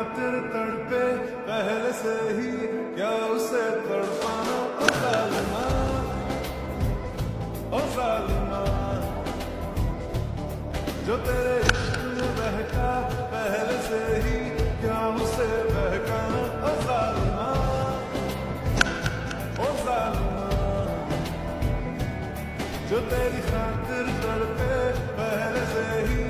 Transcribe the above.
खातिर तड़पे पहले से ही, क्या उसे तड़पाना? ओ जालिमा, ओ जालिमा, जो तेरे इश्क में बहका पहले से ही, क्या उसे बहकाना? ओ जालिमा, ओ जालिमा, जो तेरी खातिर तड़पे पहले से ही,